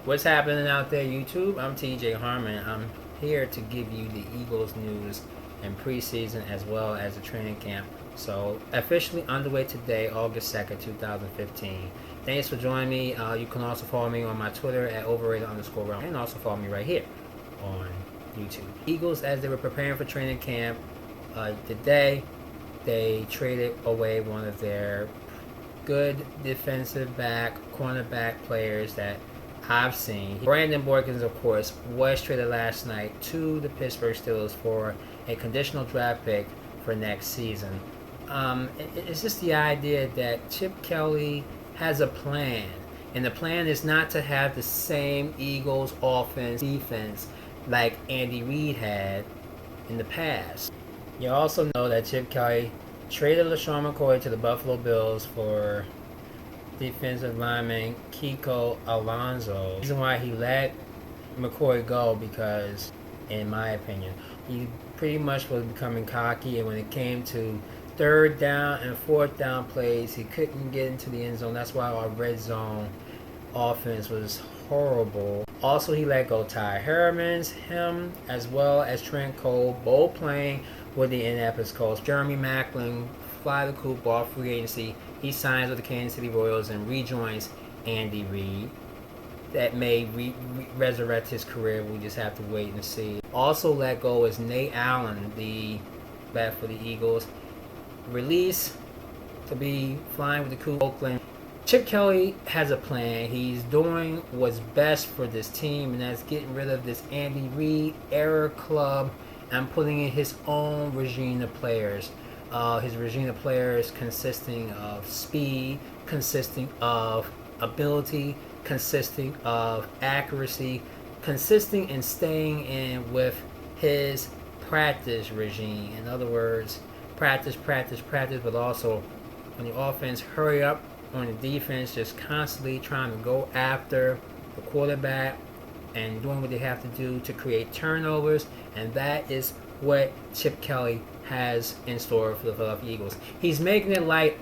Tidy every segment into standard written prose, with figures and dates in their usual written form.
What's happening out there, YouTube? I'm TJ Harmon. I'm here to give you the Eagles news and preseason as well as the training camp. So, officially underway today, August 2nd, 2015. Thanks for joining me. You can also follow me on my Twitter at overrated_realm and also follow me right here on YouTube. Eagles, as they were preparing for training camp today, they traded away one of their good defensive cornerback players that I've seen. Brandon Boykins, of course, was traded last night to the Pittsburgh Steelers for a conditional draft pick for next season. It's just the idea that Chip Kelly has a plan, and the plan is not to have the same Eagles defense like Andy Reid had in the past. You also know that Chip Kelly traded Lesean McCoy to the Buffalo Bills for defensive lineman Kiko Alonso. The reason why he let McCoy go because, in my opinion, he pretty much was becoming cocky, and when it came to third down and fourth down plays, he couldn't get into the end zone. That's why our red zone offense was horrible. Also, he let go Ty Hermans, him as well as Trent Cole, both playing with the Indianapolis Colts. Jeremy Maclin fly the coop off free agency. He signs with the Kansas City Royals and rejoins Andy Reid. That may resurrect his career. We just have to wait and see. Also let go is Nate Allen, the back for the Eagles. Release to be flying with the coop Oakland. Chip Kelly has a plan. He's doing what's best for this team, and that's getting rid of this Andy Reid era club and putting in his own regime of players. His regime of players consisting of speed, consisting of ability, consisting of accuracy, consisting in staying in with his practice regime. In other words, practice, but also on the offense, hurry up. On the defense, just constantly trying to go after the quarterback and doing what they have to do to create turnovers, and that is what Chip Kelly has in store for the Philadelphia Eagles. He's making it like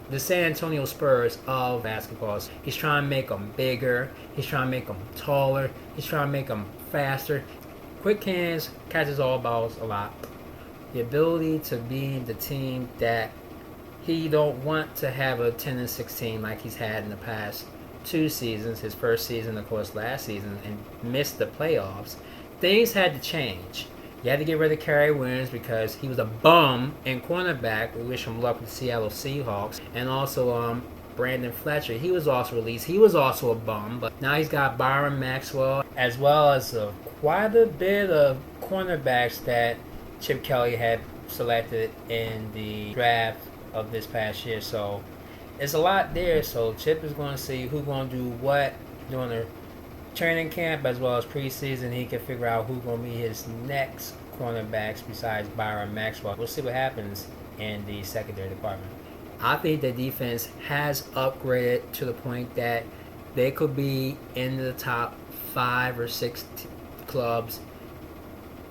the San Antonio Spurs of basketball. He's trying to make them bigger. He's trying to make them taller. He's trying to make them faster. Quick hands, catches all balls a lot. The ability to be the team that he don't want to have a 10-16 like he's had in the past two seasons. His first season, of course, last season, and missed the playoffs. Things had to change. You had to get rid of Kerry Williams because he was a bum in cornerback. We wish him luck with the Seattle Seahawks. And also Brandon Fletcher. He was also released. He was also a bum. But now he's got Byron Maxwell as well as quite a bit of cornerbacks that Chip Kelly had selected in the draft of this past year. So it's a lot there. So Chip is going to see who's going to do what during the training camp as well as preseason. He can figure out who's going to be his next cornerbacks besides Byron Maxwell. We'll see what happens in the secondary department. I think the defense has upgraded to the point that they could be in the top 5 or 6 clubs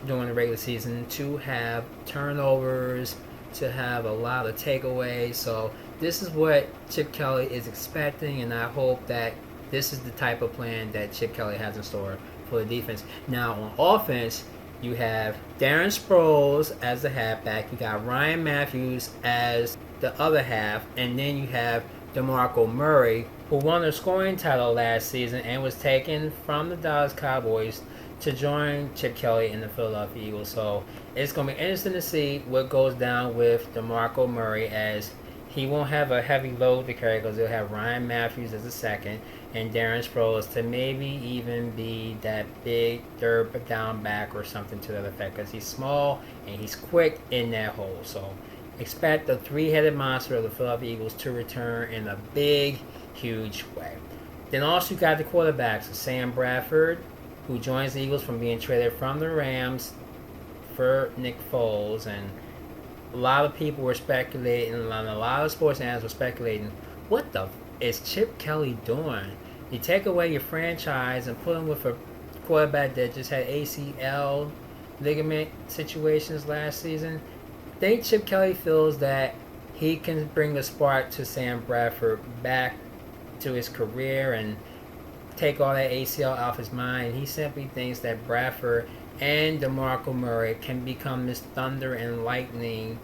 during the regular season to have turnovers, to have a lot of takeaways. So this is what Chip Kelly is expecting, and I hope that this is the type of plan that Chip Kelly has in store for the defense. Now, on offense, you have Darren Sproles as the halfback. You got Ryan Matthews as the other half. And then you have DeMarco Murray, who won the scoring title last season and was taken from the Dallas Cowboys to join Chip Kelly in the Philadelphia Eagles. So it's going to be interesting to see what goes down with DeMarco Murray, as he won't have a heavy load to carry because they'll have Ryan Matthews as a second and Darren Sproles to maybe even be that big third down back or something to that effect, because he's small and he's quick in that hole. So expect the three-headed monster of the Philadelphia Eagles to return in a big, huge way. Then also you got the quarterbacks, Sam Bradford, who joins the Eagles from being traded from the Rams for Nick Foles. And a lot of people were speculating, and a lot of sports analysts were speculating, what the is Chip Kelly doing? You take away your franchise and put him with a quarterback that just had ACL ligament situations last season. I think Chip Kelly feels that he can bring a spark to Sam Bradford back to his career and take all that ACL off his mind. He simply thinks that Bradford and DeMarco Murray can become this thunder and lightning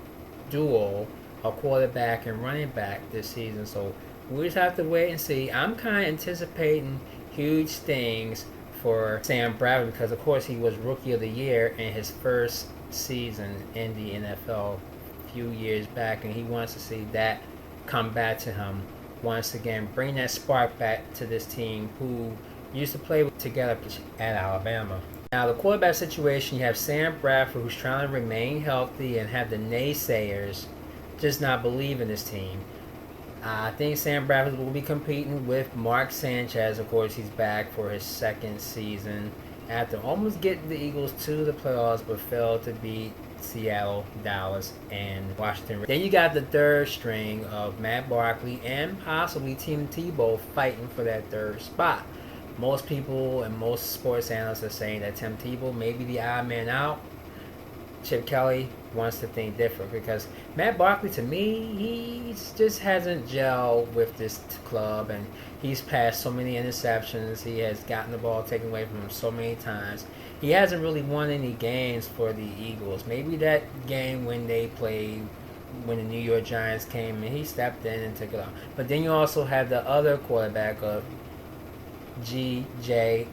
duo, a quarterback and running back this season. So we just have to wait and see. I'm kind of anticipating huge things for Sam Bradford because, of course, he was Rookie of the Year in his first season in the NFL a few years back, and he wants to see that come back to him once again, bring that spark back to this team who used to play together at Alabama. Now, the quarterback situation, you have Sam Bradford, who's trying to remain healthy, and have the naysayers just not believe in this team. I think Sam Bradford will be competing with Mark Sanchez. Of course, he's back for his second season after almost getting the Eagles to the playoffs, but failed to beat Seattle, Dallas, and Washington. Then you got the third string of Matt Barkley and possibly Tim Tebow fighting for that third spot. Most people and most sports analysts are saying that Tim Tebow may be the odd man out. Chip Kelly wants to think different because Matt Barkley, to me, he just hasn't gelled with this club, and he's passed so many interceptions. He has gotten the ball taken away from him so many times. He hasn't really won any games for the Eagles. Maybe that game when they played, when the New York Giants came and he stepped in and took it off. But then you also have the other quarterback of G.J.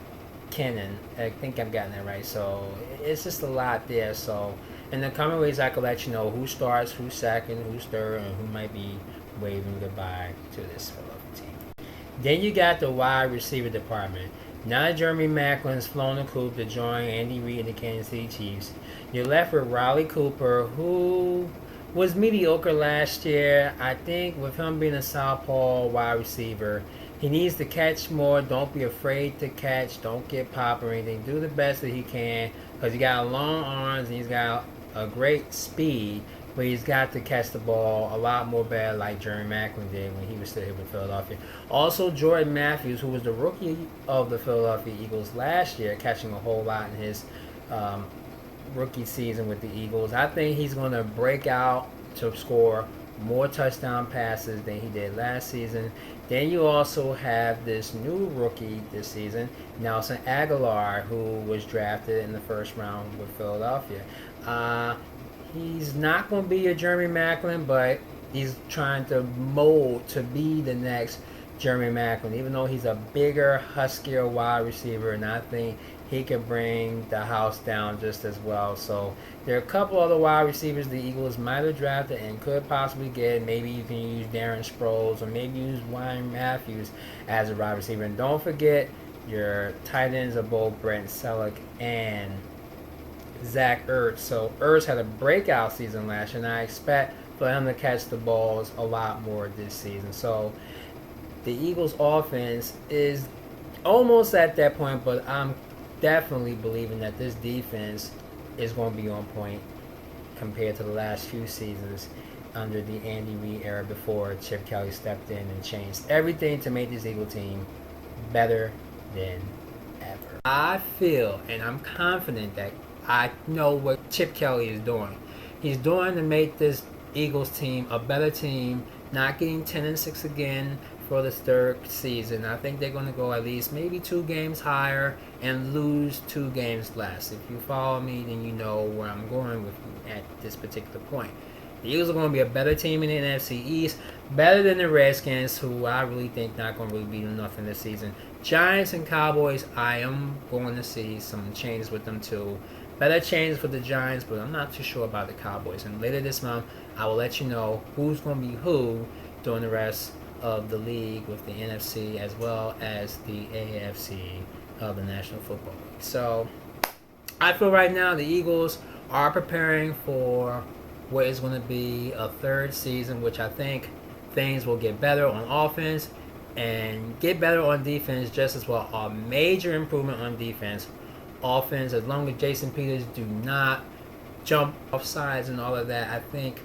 Kennan. I think I've gotten that right. So it's just a lot there. So in the coming weeks, I could let you know who starts, who's second, who's third, and who might be waving goodbye to this Philadelphia team. Then you got the wide receiver department. Now that Jeremy Maclin's flown the coop to join Andy Reid and the Kansas City Chiefs, you're left with Riley Cooper, who was mediocre last year. I think with him being a southpaw wide receiver, he needs to catch more. Don't be afraid to catch. Don't get popped or anything. Do the best that he can because he got long arms and he's got a great speed, but he's got to catch the ball a lot more better like Jeremy Maclin did when he was still here with Philadelphia. Also, Jordan Matthews, who was the rookie of the Philadelphia Eagles last year, catching a whole lot in his rookie season with the Eagles. I think he's going to break out to score more touchdown passes than he did last season. Then you also have this new rookie this season, Nelson Aguilar, who was drafted in the first round with Philadelphia. He's not going to be a Jeremy Maclin, but he's trying to mold to be the next Jeremy Maclin, even though he's a bigger, huskier wide receiver, and I think he could bring the house down just as well. So there are a couple other wide receivers the Eagles might have drafted and could possibly get. Maybe you can use Darren Sproles or maybe use Byron Matthews as a wide receiver. And don't forget your tight ends are both Brent Selleck and Zach Ertz. So Ertz had a breakout season last year, and I expect for him to catch the balls a lot more this season. So the Eagles' offense is almost at that point, but I'm definitely believing that this defense is going to be on point compared to the last few seasons under the Andy Reid era before Chip Kelly stepped in and changed everything to make this Eagle team better than ever. I feel and I'm confident that I know what Chip Kelly is doing. He's doing to make this Eagles team a better team, not getting 10-6 again for the third season. I think they're going to go at least maybe 2 games higher and lose 2 games less. If you follow me, then you know where I'm going with at this particular point. The Eagles are going to be a better team in the NFC East, better than the Redskins, who I really think not going to really be nothing this season. Giants and Cowboys, I am going to see some changes with them too. Better changes for the Giants, but I'm not too sure about the Cowboys. And later this month, I will let you know who's going to be who during the rest of the league with the NFC as well as the AFC of the National Football League. So I feel right now the Eagles are preparing for what is going to be a third season, which I think things will get better on offense and get better on defense just as well. A major improvement on defense. Offense, as long as Jason Peters do not jump off sides and all of that, I think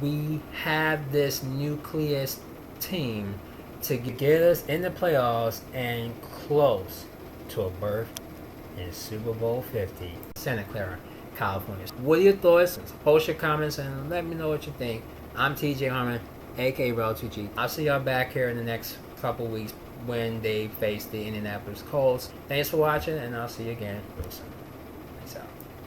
we have this nucleus team to get us in the playoffs and close to a berth in Super Bowl 50, Santa Clara, California. What are your thoughts? Post your comments and let me know what you think. I'm TJ Harmon, aka Rel2G. I'll see y'all back here in the next couple weeks. when they face the Indianapolis Colts. Thanks for watching, and I'll see you again real soon. Peace out.